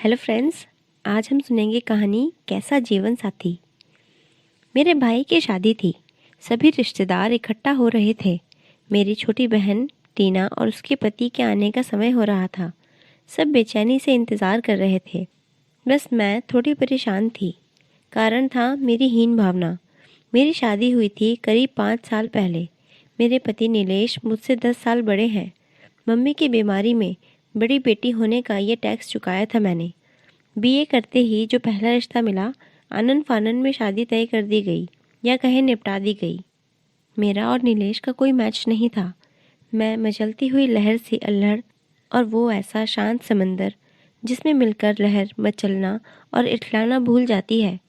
Hello friends, आज हम सुनेंगे कहानी कैसा जीवन साथी। मेरे भाई की शादी थी। सभी रिश्तेदार इकट्ठा हो रहे थे। मेरी छोटी बहन टीना और उसके पति के आने का समय हो रहा था। सब बेचैनी से इंतज़ार कर रहे थे। बस मैं थोड़ी परेशान थी। कारण था मेरी हीन भावना। मेरी शादी हुई थी करीब 5 साल पहले। मेरे पति नीलेश मुझसे 10 साल बड़े हैं। मम्मी की बीमारी में बड़ी बेटी होने का ये टैक्स चुकाया था मैंने। बीए करते ही जो पहला रिश्ता मिला, आनन फानन में शादी तय कर दी गई, या कहे निपटा दी गई। मेरा और नीलेश का कोई मैच नहीं था। मैं मचलती हुई लहर सी अल्हड़, और वो ऐसा शांत समंदर जिसमें मिलकर लहर मचलना और इठलाना भूल जाती है।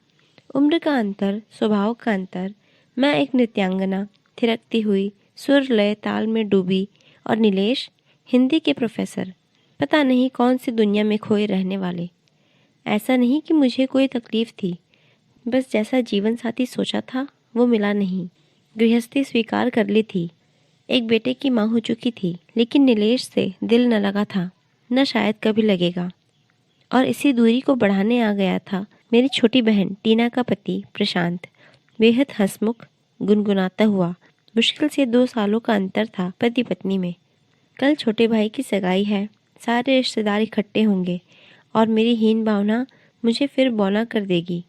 उम्र का अंतर, स्वभाव का अंतर। मैं एक नृत्यांगना, थिरकती हुई, सुर लय ताल में डूबी, और नीलेश हिंदी के प्रोफेसर, पता नहीं कौन सी दुनिया में खोए रहने वाले। ऐसा नहीं कि मुझे कोई तकलीफ थी, बस जैसा जीवन साथी सोचा था वो मिला नहीं। गृहस्थी स्वीकार कर ली थी, एक बेटे की माँ हो चुकी थी, लेकिन नीलेश से दिल न लगा था, न शायद कभी लगेगा। और इसी दूरी को बढ़ाने आ गया था मेरी छोटी बहन टीना का पति प्रशांत। बेहद हंसमुख, गुनगुनाता हुआ। मुश्किल से 2 सालों का अंतर था पति पत्नी में। कल छोटे भाई की सगाई है, सारे रिश्तेदार इकट्ठे होंगे, और मेरी हीन भावना मुझे फिर बौना कर देगी।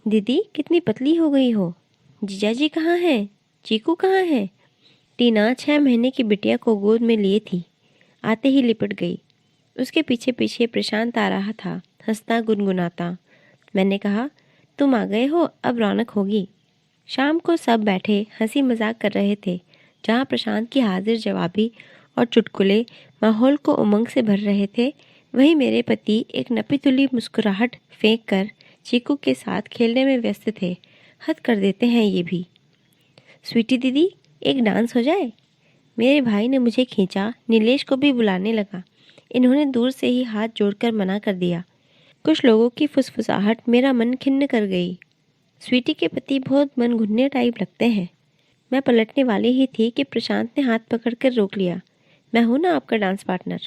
दीदी कितनी पतली हो गई हो, जीजाजी कहाँ हैं, चीकू कहाँ है। टीना 6 महीने की बिटिया को गोद में लिए थी, आते ही लिपट गई। उसके पीछे पीछे प्रशांत आ रहा था, हंसता गुनगुनाता। मैंने कहा, तुम आ गए हो, अब रौनक होगी। शाम को सब बैठे हंसी मजाक कर रहे थे। जहाँ प्रशांत की हाजिर जवाबी और चुटकुले माहौल को उमंग से भर रहे थे, वहीं मेरे पति एक नपीतुली मुस्कुराहट फेंक कर चीकू के साथ खेलने में व्यस्त थे। हद कर देते हैं ये भी। स्वीटी दीदी, एक डांस हो जाए। मेरे भाई ने मुझे खींचा, नीलेश को भी बुलाने लगा। इन्होंने दूर से ही हाथ जोड़कर मना कर दिया। कुछ लोगों की फुसफुसाहट मेरा मन खिन्न कर गई। स्वीटी के पति बहुत मनघुन्ने टाइप लगते हैं। मैं पलटने वाली ही थी कि प्रशांत ने हाथ पकड़कर रोक लिया। मैं हूं ना आपका डांस पार्टनर।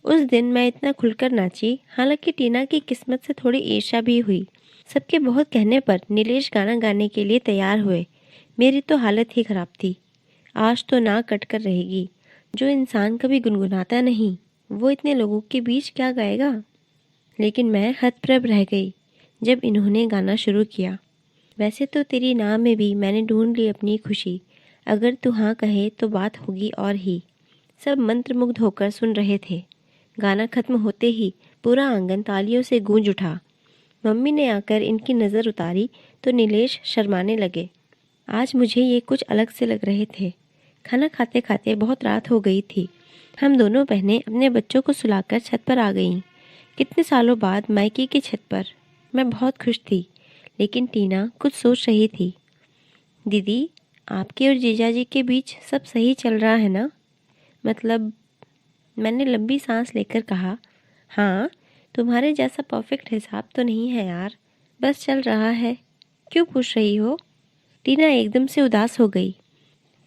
उस दिन मैं इतना खुलकर नाची, हालांकि टीना की किस्मत से थोड़ी ईर्ष्या भी हुई। सबके बहुत कहने पर नीलेश गाना गाने के लिए तैयार हुए। मेरी तो हालत ही खराब थी। आज तो नाक कटकर रहेगी। जो इंसान कभी गुनगुनाता नहीं, वो इतने लोगों के बीच क्या गाएगा। लेकिन मैं हतप्रभ रह गई जब इन्होंने गाना शुरू किया। वैसे तो तेरी नाम में भी मैंने ढूंढ ली अपनी खुशी, अगर तू हाँ कहे तो बात होगी और ही। सब मंत्रमुग्ध होकर सुन रहे थे। गाना खत्म होते ही पूरा आंगन तालियों से गूंज उठा। मम्मी ने आकर इनकी नज़र उतारी तो नीलेश शर्माने लगे। आज मुझे ये कुछ अलग से लग रहे थे। खाना खाते खाते बहुत रात हो गई थी। हम दोनों बहनें अपने बच्चों को सुलाकर छत पर आ गईं। कितने सालों बाद मायके की छत पर। मैं बहुत खुश थी, लेकिन टीना कुछ सोच रही थी। दीदी, आपके और जीजाजी के बीच सब सही चल रहा है ना? मतलब, मैंने लंबी सांस लेकर कहा, हाँ, तुम्हारे जैसा परफेक्ट हिसाब तो नहीं है यार, बस चल रहा है। क्यों पूछ रही हो? टीना एकदम से उदास हो गई।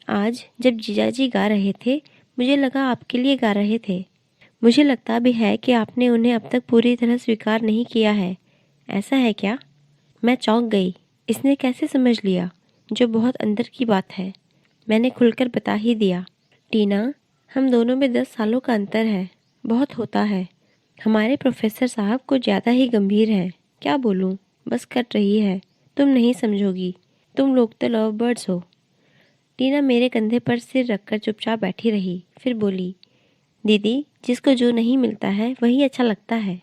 आज जब जीजाजी गा रहे थे, मुझे लगा आपके लिए गा रहे थे। मुझे लगता भी है कि आपने उन्हें अब तक पूरी तरह स्वीकार नहीं किया है। ऐसा है क्या? मैं चौंक गई। इसने कैसे समझ लिया, जो बहुत अंदर की बात है। मैंने खुलकर बता ही दिया। टीना, हम दोनों में 10 सालों का अंतर है। बहुत होता है। हमारे प्रोफेसर साहब कुछ ज़्यादा ही गंभीर हैं। क्या बोलूँ, बस कट रही है। तुम नहीं समझोगी। तुम लोग तो लव बर्ड्स हो। टीना मेरे कंधे पर सिर रखकर चुपचाप बैठी रही, फिर बोली, दीदी, जिसको जो नहीं मिलता है वही अच्छा लगता है।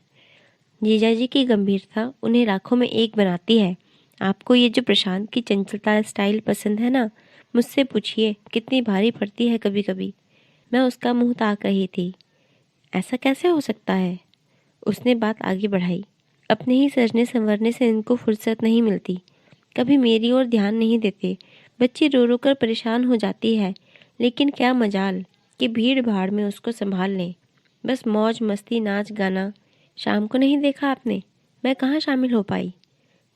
जीजाजी की गंभीरता उन्हें लाखों में एक बनाती है। आपको ये जो प्रशांत की चंचलता स्टाइल पसंद है ना, मुझसे पूछिए कितनी भारी पड़ती है कभी कभी। मैं उसका मुंह ताक रही थी। ऐसा कैसे हो सकता है? उसने बात आगे बढ़ाई। अपने ही सजने संवरने से इनको फुर्सत नहीं मिलती। कभी मेरी ओर ध्यान नहीं देते। बच्ची रो रो कर परेशान हो जाती है, लेकिन क्या मजाल कि भीड़ भाड़ में उसको संभाल लें। बस मौज मस्ती नाच गाना। शाम को नहीं देखा आपने? मैं कहाँ शामिल हो पाई।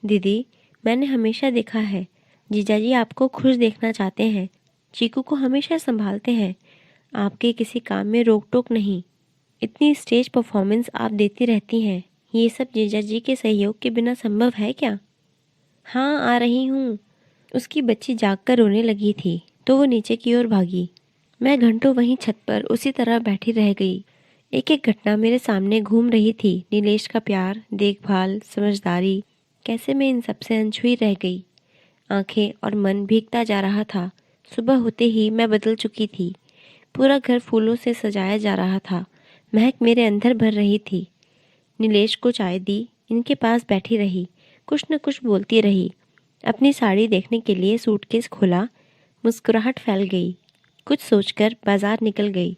दीदी, मैंने हमेशा देखा है, जीजाजी आपको खुश देखना चाहते हैं। चीकू को हमेशा संभालते हैं। आपके किसी काम में रोक टोक नहीं। इतनी स्टेज परफॉर्मेंस आप देती रहती हैं, ये सब जीजा जी के सहयोग के बिना संभव है क्या? हाँ, आ रही हूँ। उसकी बच्ची जागकर रोने लगी थी तो वो नीचे की ओर भागी। मैं घंटों वहीं छत पर उसी तरह बैठी रह गई। एक एक घटना मेरे सामने घूम रही थी। नीलेश का प्यार, देखभाल, समझदारी, कैसे मैं इन सबसे अनछुई रह गई। आंखें और मन भीगता जा रहा था। सुबह होते ही मैं बदल चुकी थी। पूरा घर फूलों से सजाया जा रहा था। महक मेरे अंदर भर रही थी। नीलेश को चाय दी, इनके पास बैठी रही, कुछ न कुछ बोलती रही। अपनी साड़ी देखने के लिए सूटकेस खोला, मुस्कुराहट फैल गई। कुछ सोचकर बाजार निकल गई।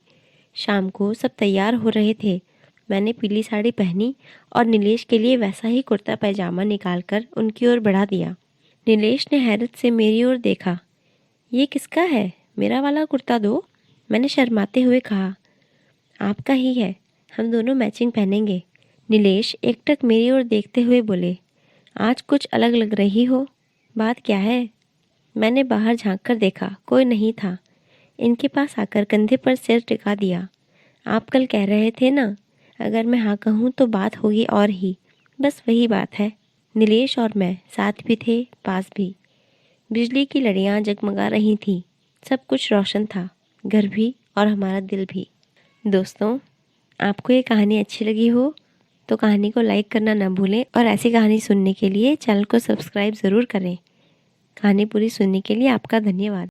शाम को सब तैयार हो रहे थे। मैंने पीली साड़ी पहनी और नीलेश के लिए वैसा ही कुर्ता पैजामा निकालकर उनकी ओर बढ़ा दिया। नीलेश ने हैरत से मेरी ओर देखा। ये किसका है? मेरा वाला कुर्ता दो। मैंने शर्माते हुए कहा। आपका ही है, हम दोनों मैचिंग पहनेंगे। नीलेश एकटक मेरी ओर देखते हुए बोले, आज कुछ अलग लग रही हो, बात क्या है? मैंने बाहर झांक कर देखा, कोई नहीं था। इनके पास आकर कंधे पर सिर टिका दिया। आप कल कह रहे थे ना, अगर मैं हाँ कहूँ तो बात होगी और ही। बस वही बात है। नीलेश और मैं साथ भी थे, पास भी। बिजली की लड़ियाँ जगमगा रही थीं। सब कुछ रोशन था, घर भी और हमारा दिल भी। दोस्तों, आपको ये कहानी अच्छी लगी हो तो कहानी को लाइक करना ना भूलें और ऐसी कहानी सुनने के लिए चैनल को सब्सक्राइब ज़रूर करें। कहानी पूरी सुनने के लिए आपका धन्यवाद।